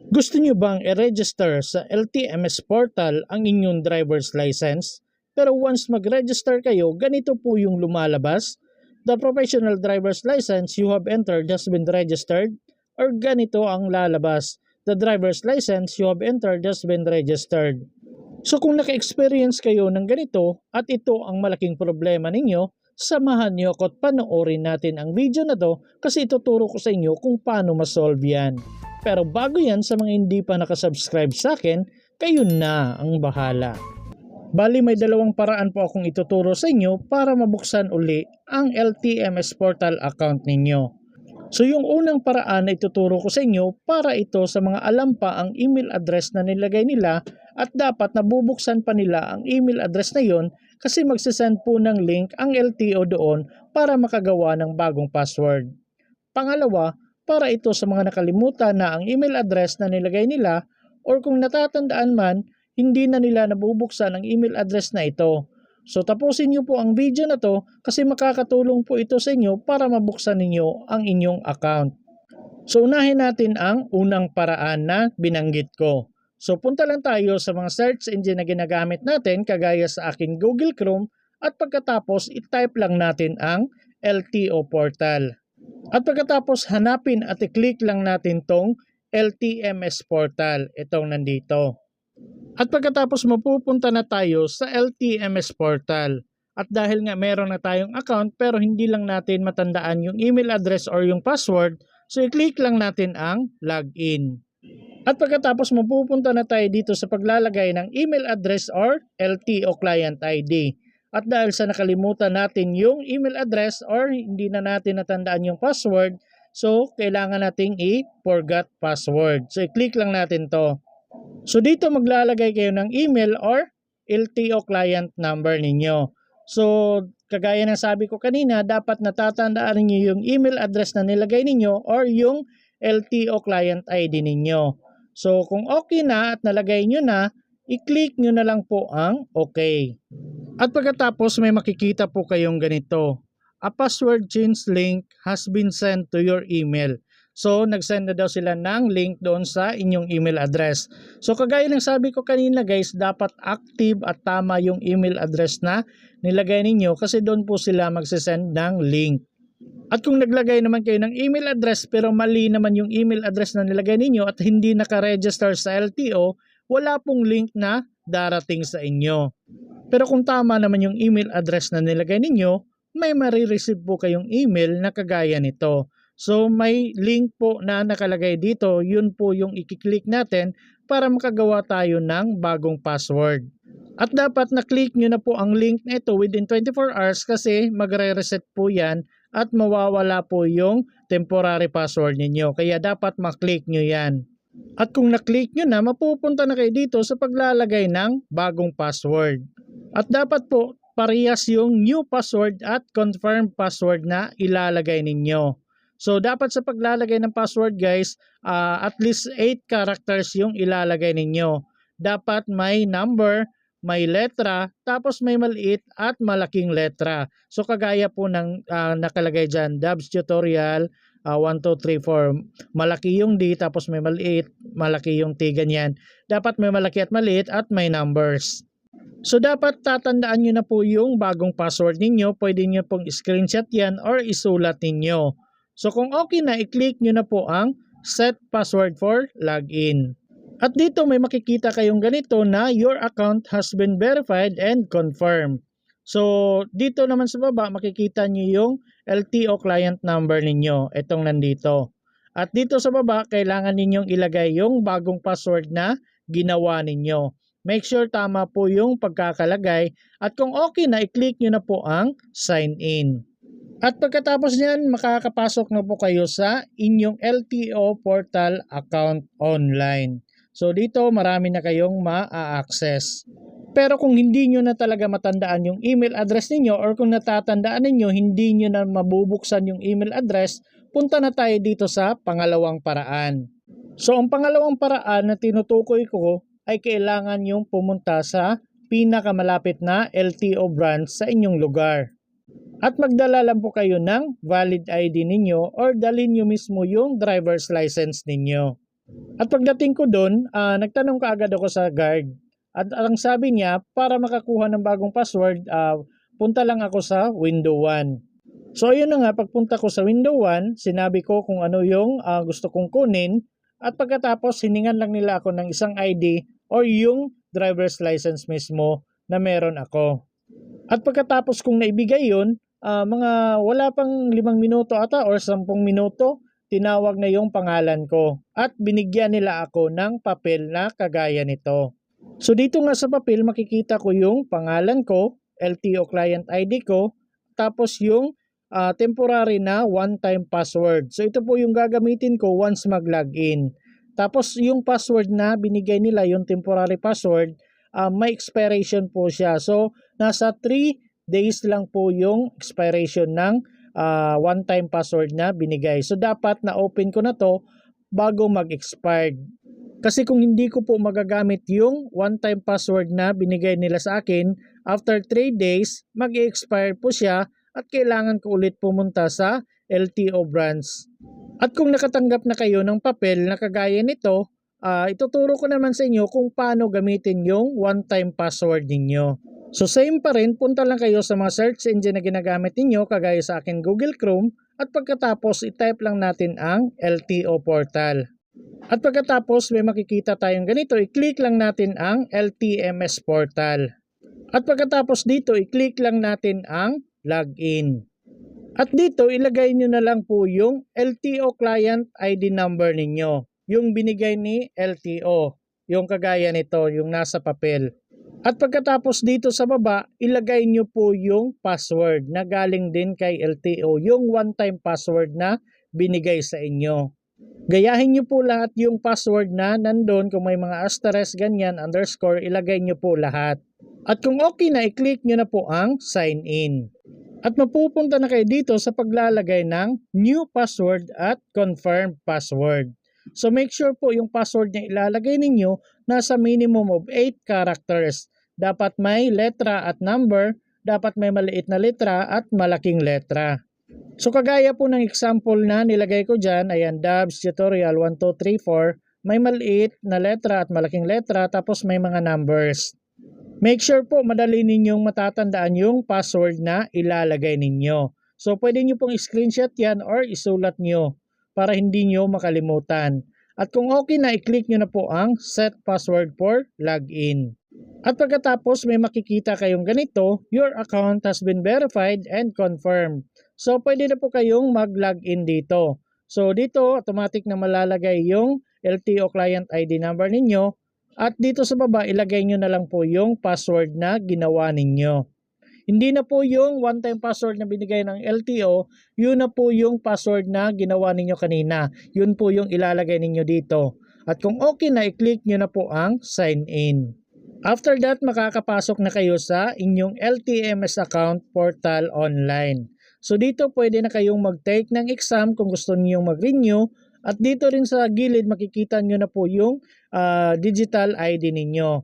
Gusto nyo bang i-register sa LTMS portal ang inyong driver's license? Pero once mag-register kayo, ganito po yung lumalabas. The professional driver's license you have entered has been registered. Or ganito ang lalabas. The driver's license you have entered has been registered. So kung naka-experience kayo ng ganito at ito ang malaking problema ninyo, samahan niyo ako at panoorin natin ang video na to kasi ituturo ko sa inyo kung paano ma-solve yan. Pero bago yan, sa mga hindi pa nakasubscribe sa akin, kayo na ang bahala. Bali may dalawang paraan po akong ituturo sa inyo para mabuksan uli ang LTMS portal account ninyo. So yung unang paraan na ituturo ko sa inyo para ito sa mga alam pa ang email address na nilagay nila at dapat nabubuksan pa nila ang email address na yon kasi magsasend po ng link ang LTO doon para makagawa ng bagong password. Pangalawa, para ito sa mga nakalimutan na ang email address na nilagay nila or kung natatandaan man, hindi na nila nabubuksan ang email address na ito. So tapusin niyo po ang video na to kasi makakatulong po ito sa inyo para mabuksan ninyo ang inyong account. So unahin natin ang unang paraan na binanggit ko. So punta lang tayo sa mga search engine na ginagamit natin kagaya sa aking Google Chrome at pagkatapos i-type lang natin ang LTO portal. At pagkatapos hanapin at i-click lang natin tong LTMS portal, itong nandito. At pagkatapos mapupunta na tayo sa LTMS portal. At dahil nga meron na tayong account pero hindi lang natin matandaan yung email address or yung password, so i-click lang natin ang login. At pagkatapos mapupunta na tayo dito sa paglalagay ng email address or LTO client ID. At dahil sa nakalimutan natin yung email address or hindi na natin natandaan yung password, so kailangan nating i-forgot password. So i-click lang natin to. So dito maglalagay kayo ng email or LTO client number ninyo. So kagaya ng sabi ko kanina, dapat natatandaan niyo yung email address na nilagay ninyo or yung LTO client ID ninyo. So kung okay na at nalagay nyo na, i-click nyo na lang po ang okay. At pagkatapos may makikita po kayong ganito. A password change link has been sent to your email. So nag-send na daw sila ng link doon sa inyong email address. So kagaya ng sabi ko kanina guys, dapat active at tama yung email address na nilagay ninyo kasi doon po sila magsisend ng link. At kung naglagay naman kayo ng email address pero mali naman yung email address na nilagay ninyo at hindi naka-register sa LTO, wala pong link na darating sa inyo. Pero kung tama naman yung email address na nilagay ninyo, may marireceive po kayong email na kagaya nito. So may link po na nakalagay dito, yun po yung i-click natin para makagawa tayo ng bagong password. At dapat na-click nyo na po ang link na ito within 24 hours kasi magre-reset po yan at mawawala po yung temporary password ninyo. Kaya dapat ma-click nyo yan. At kung na-click nyo na, mapupunta na kayo dito sa paglalagay ng bagong password. At dapat po parehas yung new password at confirmed password na ilalagay ninyo. So dapat sa paglalagay ng password guys, at least 8 characters yung ilalagay ninyo. Dapat may number, may letra, tapos may maliit at malaking letra. So kagaya po ng nakalagay dyan, Dabs Tutorial 1, 2, 3, 4. Malaki yung D tapos may maliit, malaki yung T, ganyan. Dapat may malaki at maliit at may numbers. So dapat tatandaan nyo na po yung bagong password ninyo. Pwede nyo pong screenshot yan or isulat ninyo. So kung okay na, i-click nyo na po ang set password for login. At dito may makikita kayong ganito na your account has been verified and confirmed. So dito naman sa baba makikita nyo yung LTO client number ninyo. Itong nandito. At dito sa baba kailangan ninyong ilagay yung bagong password na ginawa ninyo. Make sure tama po yung pagkakalagay at kung okay na, i-click nyo na po ang sign in. At pagkatapos niyan, makakapasok na po kayo sa inyong LTO portal account online. So dito marami na kayong ma-access. Pero kung hindi nyo na talaga matandaan yung email address ninyo or kung natatandaan ninyo hindi nyo na mabubuksan yung email address, punta na tayo dito sa pangalawang paraan. So ang pangalawang paraan na tinutukoy ko ay kailangan yung pumunta sa pinakamalapit na LTO branch sa inyong lugar. At magdala lang po kayo ng valid ID ninyo or dalhin nyo mismo yung driver's license ninyo. At pagdating ko doon, nagtanong kaagad ako sa guard. At ang sabi niya, para makakuha ng bagong password, punta lang ako sa window 1. So ayun na nga, pagpunta ko sa window 1, sinabi ko kung ano yung gusto kong kunin. At pagkatapos, hiningan lang nila ako ng isang ID or yung driver's license mismo na meron ako. At pagkatapos kong naibigay yun, mga wala pang 5 minuto ata or 10 minuto, tinawag na yung pangalan ko at binigyan nila ako ng papel na kagaya nito. So dito nga sa papel makikita ko yung pangalan ko, LTO client ID ko, tapos yung temporary na one-time password. So ito po yung gagamitin ko once mag-login. Tapos yung password na binigay nila, yung temporary password, may expiration po siya. So nasa 3 days lang po yung expiration ng one-time password na binigay. So dapat na-open ko na to bago mag-expired. Kasi kung hindi ko po magagamit yung one-time password na binigay nila sa akin, after 3 days, mag-expire po siya at kailangan ko ulit pumunta sa LTO branch. At kung nakatanggap na kayo ng papel na kagaya nito, ituturo ko naman sa inyo kung paano gamitin yung one-time password ninyo. So same pa rin, punta lang kayo sa mga search engine na ginagamit ninyo kagaya sa akin Google Chrome at pagkatapos i-type lang natin ang LTO portal. At pagkatapos may makikita tayong ganito, i-click lang natin ang LTMS portal. At pagkatapos dito, i-click lang natin ang login. At dito, ilagay nyo na lang po yung LTO client ID number ninyo. Yung binigay ni LTO, yung kagaya nito, yung nasa papel. At pagkatapos dito sa baba, ilagay nyo po yung password na galing din kay LTO, yung one-time password na binigay sa inyo. Gayahin nyo po lahat yung password na nandun, kung may mga asterisk, ganyan, underscore, ilagay nyo po lahat. At kung okay na, i-click nyo na po ang sign in. At mapupunta na kayo dito sa paglalagay ng new password at confirmed password. So make sure po yung password na ilalagay ninyo nasa minimum of 8 characters. Dapat may letra at number, dapat may maliit na letra at malaking letra. So kagaya po ng example na nilagay ko dyan, ayan, Dabs Tutorial 1, 2, 3, 4, may maliit na letra at malaking letra tapos may mga numbers. Make sure po madali ninyong matatandaan yung password na ilalagay ninyo. So pwede nyo pong screenshot yan or isulat nyo para hindi nyo makalimutan. At kung okay na, i-click nyo na po ang set password for login. At pagkatapos may makikita kayong ganito, your account has been verified and confirmed. So pwede na po kayong mag-login dito. So dito automatic na malalagay yung LTO client ID number ninyo. At dito sa baba, ilagay nyo na lang po yung password na ginawa ninyo. Hindi na po yung one-time password na binigay ng LTO, yun na po yung password na ginawa ninyo kanina. Yun po yung ilalagay ninyo dito. At kung okay na, i-click nyo na po ang sign in. After that, makakapasok na kayo sa inyong LTMS account portal online. So dito pwede na kayong mag-take ng exam kung gusto niyo mag-renew. At dito rin sa gilid makikita nyo na po yung digital ID ninyo.